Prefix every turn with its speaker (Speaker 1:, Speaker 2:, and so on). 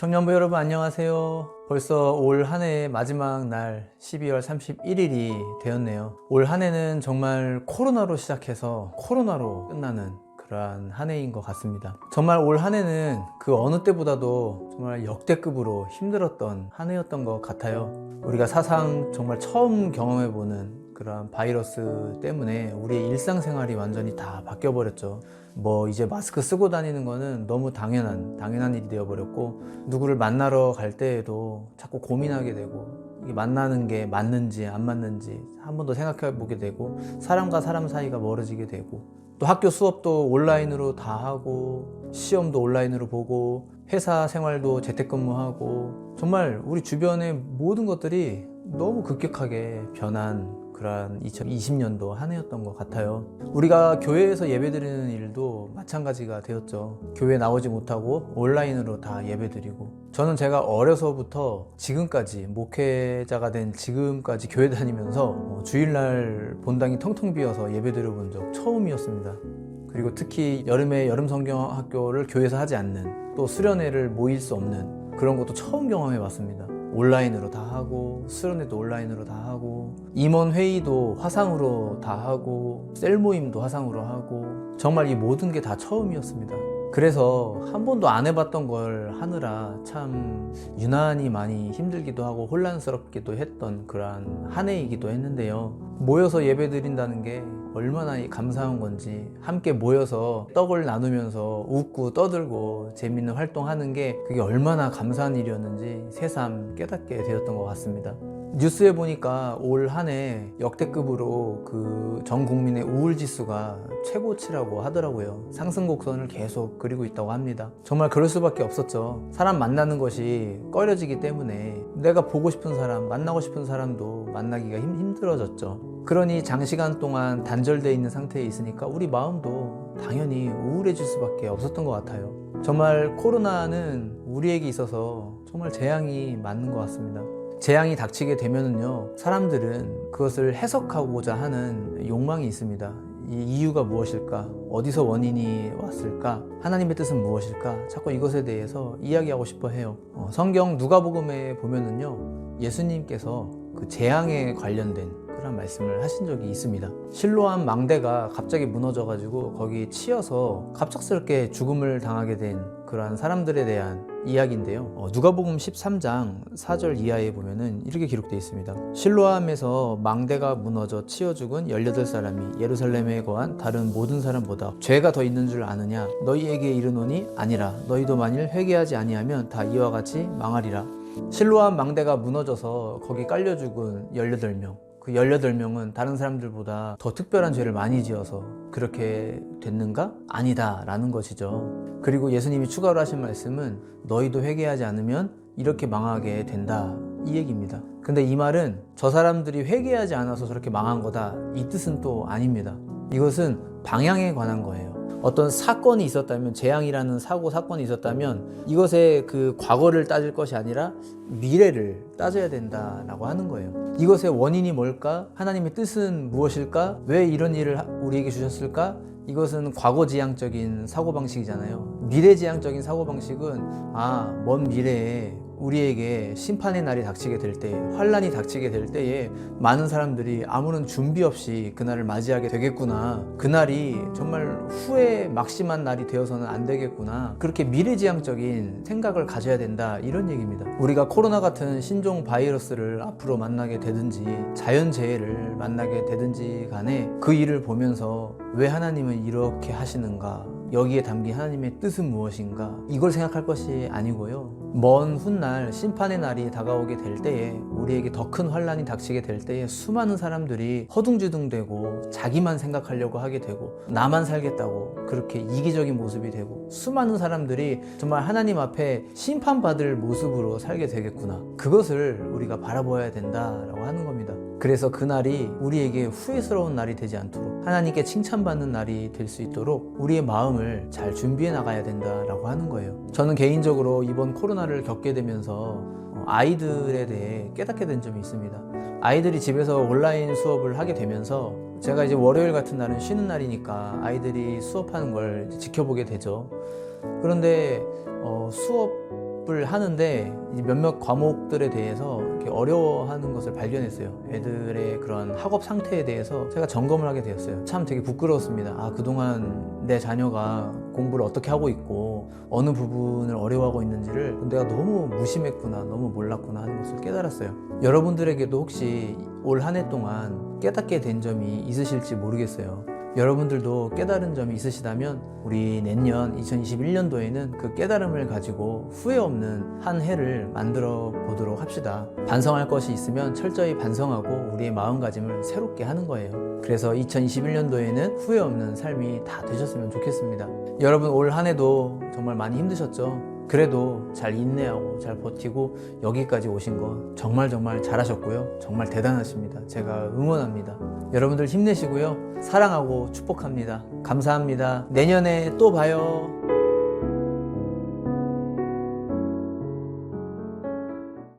Speaker 1: 청년부 여러분 안녕하세요. 벌써 올 한 해의 마지막 날 12월 31일이 되었네요. 올 한 해는 정말 코로나로 시작해서 코로나로 끝나는 그러한 한 해인 것 같습니다. 정말 올 한 해는 그 어느 때보다도 정말 역대급으로 힘들었던 한 해였던 것 같아요. 우리가 사상 정말 처음 경험해보는 그런 바이러스 때문에 우리의 일상생활이 완전히 다 바뀌어버렸죠. 이제 마스크 쓰고 다니는 거는 너무 당연한 일이 되어버렸고, 누구를 만나러 갈 때에도 자꾸 고민하게 되고, 이게 만나는 게 맞는지 안 맞는지 한 번 더 생각해 보게 되고, 사람과 사람 사이가 멀어지게 되고, 또 학교 수업도 온라인으로 다 하고, 시험도 온라인으로 보고, 회사 생활도 재택근무하고, 정말 우리 주변의 모든 것들이 너무 급격하게 변한 그런 2020년도 한 해였던 것 같아요. 우리가 교회에서 예배드리는 일도 마찬가지가 되었죠. 교회 나오지 못하고 온라인으로 다 예배드리고, 저는 제가 어려서부터 지금까지 목회자가 된 지금까지 교회 다니면서 주일날 본당이 텅텅 비어서 예배드려 본 적 처음이었습니다. 그리고 특히 여름에 여름 성경학교를 교회에서 하지 않는, 또 수련회를 모일 수 없는 그런 것도 처음 경험해 봤습니다. 온라인으로 다 하고, 수련회도 온라인으로 다 하고, 임원 회의도 화상으로 다 하고, 셀 모임도 화상으로 하고, 정말 이 모든 게 다 처음이었습니다. 그래서 한 번도 안 해봤던 걸 하느라 참 유난히 많이 힘들기도 하고 혼란스럽기도 했던 그러한 한 해이기도 했는데요. 모여서 예배 드린다는 게 얼마나 감사한 건지, 함께 모여서 떡을 나누면서 웃고 떠들고 재밌는 활동하는 게 그게 얼마나 감사한 일이었는지 새삼 깨닫게 되었던 것 같습니다. 뉴스에 보니까 올 한 해 역대급으로 전 국민의 우울 지수가 최고치라고 하더라고요. 상승 곡선을 계속 그리고 있다고 합니다. 정말 그럴 수밖에 없었죠. 사람 만나는 것이 꺼려지기 때문에 내가 보고 싶은 사람, 만나고 싶은 사람도 만나기가 힘들어졌죠. 그러니 장시간 동안 단절되어 있는 상태에 있으니까 우리 마음도 당연히 우울해질 수밖에 없었던 것 같아요. 정말 코로나는 우리에게 있어서 정말 재앙이 맞는 것 같습니다. 재앙이 닥치게 되면은요, 사람들은 그것을 해석하고자 하는 욕망이 있습니다. 이 이유가 무엇일까? 어디서 원인이 왔을까? 하나님의 뜻은 무엇일까? 자꾸 이것에 대해서 이야기하고 싶어 해요. 성경 누가복음에 보면은요, 예수님께서 그 재앙에 관련된 그런 말씀을 하신 적이 있습니다. 실로암 망대가 갑자기 무너져가지고 거기 치여서 갑작스럽게 죽음을 당하게 된 그러한 사람들에 대한 이야기인데요. 누가복음 13장 4절 이하에 보면은 이렇게 기록되어 있습니다. 실로암에서 망대가 무너져 치여 죽은 18사람이 예루살렘에 거한 다른 모든 사람보다 죄가 더 있는 줄 아느냐? 너희에게 이르노니 아니라. 너희도 만일 회개하지 아니하면 다 이와 같이 망하리라. 실로암 망대가 무너져서 거기 깔려 죽은 18명. 그 18명은 다른 사람들보다 더 특별한 죄를 많이 지어서 그렇게 됐는가? 아니다 라는 것이죠. 그리고 예수님이 추가로 하신 말씀은 너희도 회개하지 않으면 이렇게 망하게 된다, 이 얘기입니다. 근데 이 말은 저 사람들이 회개하지 않아서 저렇게 망한 거다, 이 뜻은 또 아닙니다. 이것은 방향에 관한 거예요. 어떤 사건이 있었다면, 재앙이라는 사건이 있었다면 이것의 그 과거를 따질 것이 아니라 미래를 따져야 된다라고 하는 거예요. 이것의 원인이 뭘까? 하나님의 뜻은 무엇일까? 왜 이런 일을 우리에게 주셨을까? 이것은 과거지향적인 사고방식이잖아요. 미래지향적인 사고방식은 먼 미래에 우리에게 심판의 날이 닥치게 될 때에, 환란이 닥치게 될 때에 많은 사람들이 아무런 준비 없이 그날을 맞이하게 되겠구나, 그날이 정말 후회 막심한 날이 되어서는 안 되겠구나, 그렇게 미래지향적인 생각을 가져야 된다, 이런 얘기입니다. 우리가 코로나 같은 신종 바이러스를 앞으로 만나게 되든지 자연재해를 만나게 되든지 간에 그 일을 보면서 왜 하나님은 이렇게 하시는가, 여기에 담긴 하나님의 뜻은 무엇인가, 이걸 생각할 것이 아니고요, 먼 훗날 심판의 날이 다가오게 될 때에, 우리에게 더 큰 환란이 닥치게 될 때에 수많은 사람들이 허둥지둥대고 자기만 생각하려고 하게 되고 나만 살겠다고 그렇게 이기적인 모습이 되고, 수많은 사람들이 정말 하나님 앞에 심판받을 모습으로 살게 되겠구나, 그것을 우리가 바라보아야 된다라고 하는 겁니다. 그래서 그날이 우리에게 후회스러운 날이 되지 않도록, 하나님께 칭찬받는 날이 될 수 있도록 우리의 마음을 잘 준비해 나가야 된다라고 하는 거예요. 저는 개인적으로 이번 코로나를 겪게 되면서 아이들에 대해 깨닫게 된 점이 있습니다. 아이들이 집에서 온라인 수업을 하게 되면서 제가 이제 월요일 같은 날은 쉬는 날이니까 아이들이 수업하는 걸 지켜보게 되죠. 그런데 수업 수업을 하는데 이 몇몇 과목들에 대해서 이렇게 어려워하는 것을 발견했어요. 애들의 그런 학업 상태에 대해서 제가 점검을 하게 되었어요. 참 되게 부끄러웠습니다. 아, 그동안 내 자녀가 공부를 어떻게 하고 있고 어느 부분을 어려워하고 있는지를 내가 너무 무심했구나, 너무 몰랐구나 하는 것을 깨달았어요. 여러분들에게도 혹시 올 한 해 동안 깨닫게 된 점이 있으실지 모르겠어요. 여러분들도 깨달은 점이 있으시다면 우리 내년 2021년도에는 그 깨달음을 가지고 후회 없는 한 해를 만들어 보도록 합시다. 반성할 것이 있으면 철저히 반성하고 우리의 마음가짐을 새롭게 하는 거예요. 그래서 2021년도에는 후회 없는 삶이 다 되셨으면 좋겠습니다. 여러분 올 한 해도 정말 많이 힘드셨죠? 그래도 잘 인내하고 잘 버티고 여기까지 오신 거 정말 잘하셨고요. 정말 대단하십니다. 제가 응원합니다. 여러분들 힘내시고요. 사랑하고 축복합니다. 감사합니다. 내년에 또 봐요.